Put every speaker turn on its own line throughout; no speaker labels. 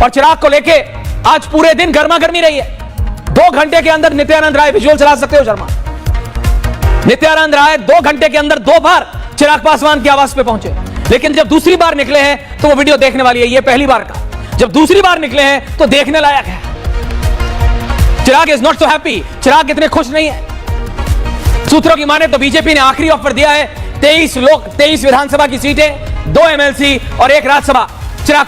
और चिराग को लेके आज पूरे दिन गर्मा गर्मी रही है। 2 घंटे के अंदर नित्यानंद राय, विजुअल चला सकते हो शर्मा, नित्यानंद राय 2 घंटे के अंदर 2 बार चिराग पासवान की आवाज पे पहुंचे। लेकिन जब दूसरी बार निकले हैं तो वो वीडियो देखने वाली है। ये पहली बार का, जब दूसरी बार निकले हैं तो देखने लायक है। चिराग इज नॉट सो हैप्पी, चिराग इतने खुश नहीं है। सूत्रों की माने तो बीजेपी ने आखिरी ऑफर दिया है 23 विधानसभा की सीटें, 2 एमएलसी और 1 राज्यसभा चिराग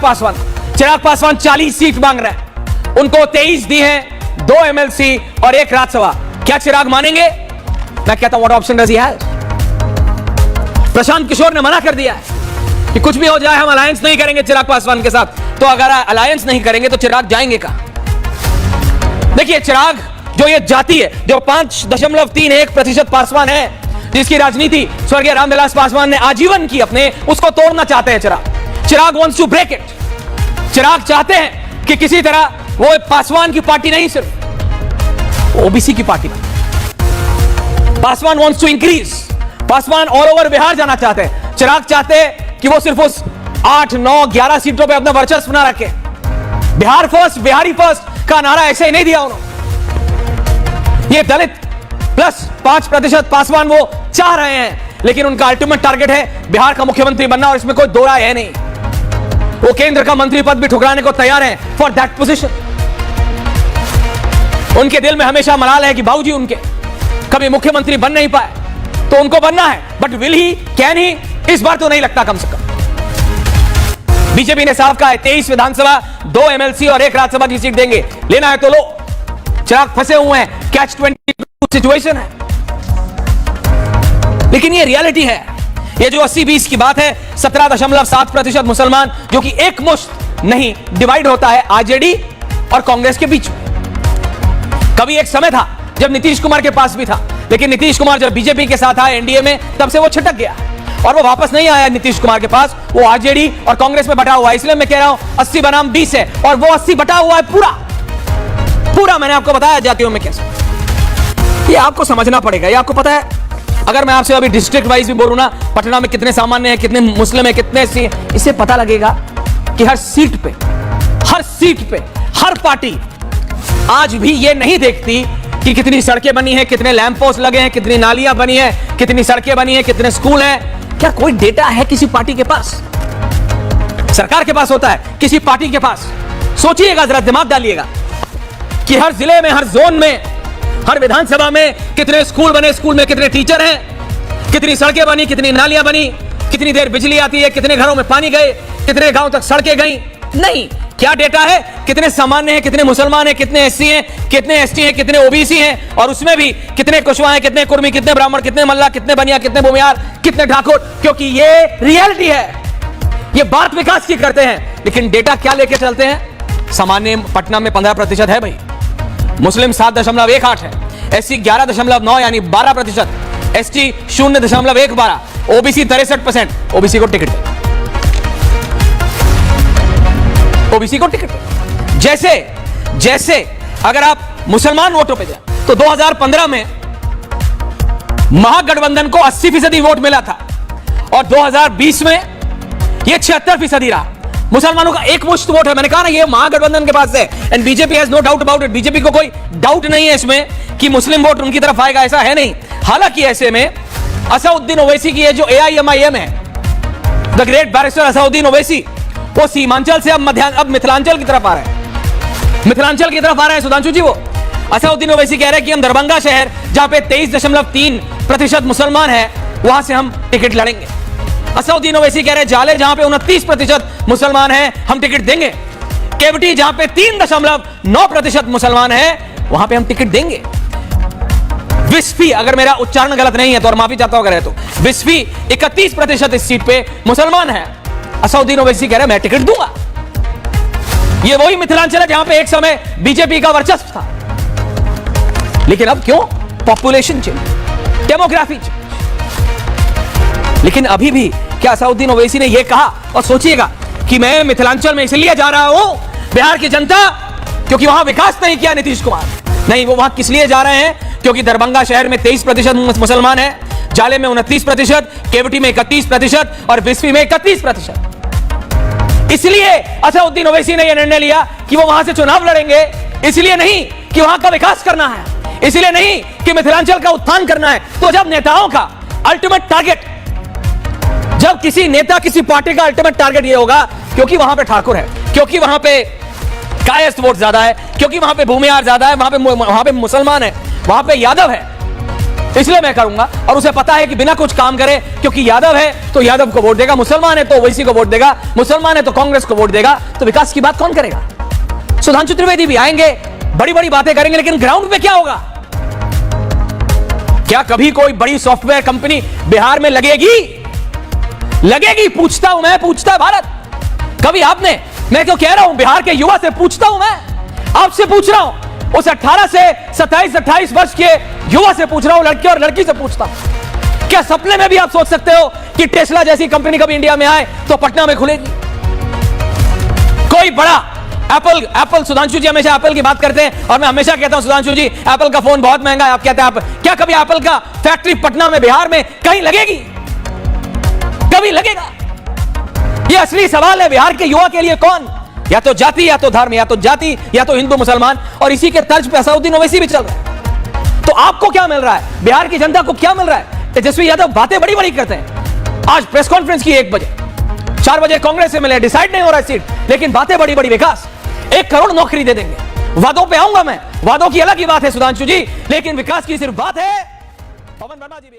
पासवान 40 सीट मांग रहे हैं, उनको 23 दी है, 2 एमएलसी और 1 राज्यसभा। क्या चिराग मानेंगे? मैं कहता हूं what option does he have? Prashant Kishor ने मना कर दिया है कि कुछ भी हो जाए हम अलायंस नहीं करेंगे चिराग पासवान के साथ। तो अगर अलायंस नहीं करेंगे तो चिराग जाएंगे कहां? देखिए, चिराग जो ये जाति है, जो 5.31% पासवान है, जिसकी राजनीति स्वर्गीय रामविलास पासवान ने आजीवन की अपने, उसको तोड़ना चाहते हैं चिराग वांट्स टू ब्रेक इट। चिराग चाहते हैं कि किसी तरह वो पासवान की पार्टी नहीं, सिर्फ ओबीसी की पार्टी बने। Paswan wants to increase, Paswan all over Bihar जाना चाहते हैं। चिराग चाहते हैं कि वो सिर्फ उस 8, 9, 11 सीटों पे अपना वर्चस्व ना रखे। बिहार फर्स्ट, बिहारी फर्स्ट का नारा ऐसे ही नहीं दिया उन्होंने। ये दलित प्लस 5% पासवान वो चाह रहे हैं, लेकिन उनका अल्टीमेट टारगेट है बिहार का मुख्यमंत्री बनना, और इसमें कोई दो राय है नहीं। वो केंद्र का मंत्री पद भी ठुकराने को तैयार हैं फॉर दैट पोजीशन। उनके दिल में हमेशा मलाल है कि बाबूजी उनके कभी मुख्यमंत्री बन नहीं पाए, तो उनको बनना है। But will he, can he? इस बार तो नहीं लगता कम से कम। बीजेपी ने साफ कहा है 23 विधानसभा, 2 एमएलसी और 1 राज्यसभा की सीट देंगे। लेना है तो लो। चिराग फंसे हुए हैं, कैच 22 सिचुएशन है। लेकिन ये रियलिटी है। ये जो 80-20 की बात है, 17.7% मुसलमान, जो कि एक मुश्त नहीं डिवाइड होता है आरजेडी और कांग्रेस के बीच में। कभी एक समय था जब नीतीश कुमार के पास भी था, लेकिन नीतीश कुमार जब बीजेपी के साथ आए एनडीए में, तब से वो छिटक गया और वो वापस नहीं आया नीतीश कुमार के पास। वो आरजेडी और कांग्रेस में बटा हुआ है। इसलिए मैं कह रहा हूं 80 बनाम 20 है, और वो 80 बटा हुआ है पूरा। मैंने आपको बताया जातियों में कैसे। ये आपको समझना पड़ेगा। ये आपको पता है, अगर मैं आपसे अभी डिस्ट्रिक्ट वाइज भी बोलूं ना, पटना में कितने सामान्य है, कितने मुस्लिम है, कितने एससी है, इससे पता लगेगा कि हर सीट पे हर पार्टी आज भी ये नहीं देखती कि कितनी सड़कें बनी है, कितने लैंप पोस्ट लगे हैं, कितनी नालियां बनी है, कितनी सड़कें बनी है, कितने स्कूल हैं। क्या कोई डेटा है किसी पार्टी के पास? सरकार के पास होता है, किसी पार्टी के पास? सोचिएगा जरा, दिमाग डालिएगा कि हर जिले में, हर जोन में, हर विधानसभा में कितने स्कूल बने, स्कूल में कितने टीचर हैं, कितनी सड़कें बनी, कितनी नालियां बनी, कितनी देर बिजली आती है, कितने घरों में पानी गए, कितने गांव तक सड़कें गई? नहीं। क्या डेटा है? कितने सामान्य हैं, कितने मुसलमान हैं, कितने एससी हैं, कितने एसटी हैं, कितने ओबीसी हैं, और उसमें भी कितने कुशवाहा हैं, कितने कुर्मी, कितने ब्राह्मण, कितने मल्ला, कितने बनिया, कितने भूमियार, कितने ठाकुर। क्योंकि ये रियलिटी है। ये बात विकास की करते हैं, लेकिन डेटा क्या लेके चलते हैं? सामान्य पटना में 15% है भाई, मुस्लिम 7.18 है, एससी 11.9 यानी 12%, एसटी 0.112, ओबीसी 63%। ओबीसी को टिकट, ओबीसी को टिकट। जैसे अगर आप मुसलमान वोटों पे जाए तो 2015 में महागठबंधन को 80% वोट मिला था, और 2020 में यह 76% रहा। मुसलमानों का एक मुश्त वोट है। मैंने कहा ना, ये महागठबंधन के पास है, and BJP has no doubt about it. BJP को कोई डाउट नहीं है इसमें कि मुस्लिम वोट उनकी तरफ आएगा, ऐसा है नहीं। हालांकि ऐसे में असदुद्दीन ओवैसी की जो एआईएमआईएम है, the great barrister Asaduddin Owaisi, वो सीमांचल से अब मिथिलांचल की तरफ आ रहे हैं। मिथिलांचल की तरफ आ रहे हैं सुधांशु जी। वो असदुद्दीन ओवैसी कह रहे हैं कि हम दरभंगा शहर, जहां पे 23.3% मुसलमान है, वहां से हम टिकट लड़ेंगे। असदुद्दीन ओवैसी कह रहे हैं जाले, जहां पे 29% मुसलमान हैं, हम टिकट देंगे। केवटी, जहां पे 3.9% मुसलमान हैं, वहां पे हम टिकट देंगे। विस्फी, अगर मेरा उच्चारण गलत नहीं है तो, और माफी चाहता हूं अगर है तो, विस्फी 31% इस सीट पे मुसलमान है। असदुद्दीन ओवैसी कह रहे हैं मैं टिकट दूंगा। ये वही मिथिलांचल है जहां पे एक समय बीजेपी का वर्चस्व था। लेकिन अब क्यों? Population change, demography change. लेकिन अभी भी क्या असदुद्दीन ओवैसी ने यह कहा, और सोचिएगा कि मैं मिथिलांचल में इसलिए जा रहा हूं, बिहार की जनता, क्योंकि वहां विकास नहीं किया नीतीश कुमार? नहीं, वो वहां किस लिए जा रहे हैं? क्योंकि दरभंगा शहर में 23% मुसलमान है, जाले में 29%, केवटी में 31% और विस्फी में 31%। इसलिए असदुद्दीन ओवैसी ने यह निर्णय लिया कि वो वहां से चुनाव लड़ेंगे, इसलिए नहीं कि वहां का विकास करना है, इसलिए नहीं कि मिथिलांचल का उत्थान करना है। तो जब नेताओं का अल्टीमेट टारगेट, जब किसी नेता किसी पार्टी का अल्टीमेट टारगेट यह होगा क्योंकि वहां पे ठाकुर है, क्योंकि वहां पे कायस्थ वोट ज्यादा है, क्योंकि वहां पे भूमिहार ज्यादा है, वहां पे मुसलमान है, वहां पे यादव है, इसलिए मैं करूंगा। और उसे पता है कि बिना कुछ काम करे, क्योंकि यादव है तो यादव को वोट देगा, मुसलमान है तो ओवैसी को वोट देगा, मुसलमान है तो कांग्रेस को वोट देगा, तो विकास की बात कौन करेगा? सुधांशु त्रिवेदी भी आएंगे, बड़ी बड़ी बातें करेंगे, लेकिन ग्राउंड पे क्या होगा? क्या कभी कोई बड़ी सॉफ्टवेयर कंपनी बिहार में लगेगी? लगेगी? पूछता हूं मैं, पूछता है भारत। कभी आपने, मैं क्यों कह रहा हूं, बिहार के युवा से पूछता हूं, मैं आपसे पूछ रहा हूं, उस 18 से 27-28 वर्ष के युवा से पूछ रहा हूं, लड़के और लड़की से पूछता हूं, क्या सपने में भी आप सोच सकते हो कि टेस्ला जैसी कंपनी कभी इंडिया में आए तो पटना में खुलेगी? कोई बड़ा एप्पल, सुधांशु जी हमेशा एप्पल की बात करते हैं और मैं हमेशा कहता हूं सुधांशु जी एप्पल का फोन बहुत महंगा है, आप कहते हैं क्या कभी एप्पल का फैक्ट्री पटना में, बिहार में कहीं लगेगी? कभी लगेगा? यह असली सवाल है बिहार के युवा के लिए। कौन? या तो जाति या तो धर्म, या तो जाति या तो हिंदू मुसलमान, और इसी के तर्ज पे असदुद्दीन ओवैसी भी चल रहा है। तो आपको क्या मिल रहा है? बिहार की जनता को क्या मिल रहा है? तेजस्वी यादव बातें बड़ी बड़ी करते हैं, आज प्रेस कॉन्फ्रेंस की 1 बजे, 4 बजे कांग्रेस से मिले, डिसाइड नहीं हो रहा है सीट, लेकिन बातें बड़ी बड़ी, विकास 1 करोड़ नौकरी दे देंगे। वादों पे आऊंगा मैं, वादों की अलग ही बात है सुधांशु जी, लेकिन विकास की सिर्फ बात है। पवन वर्मा जी भी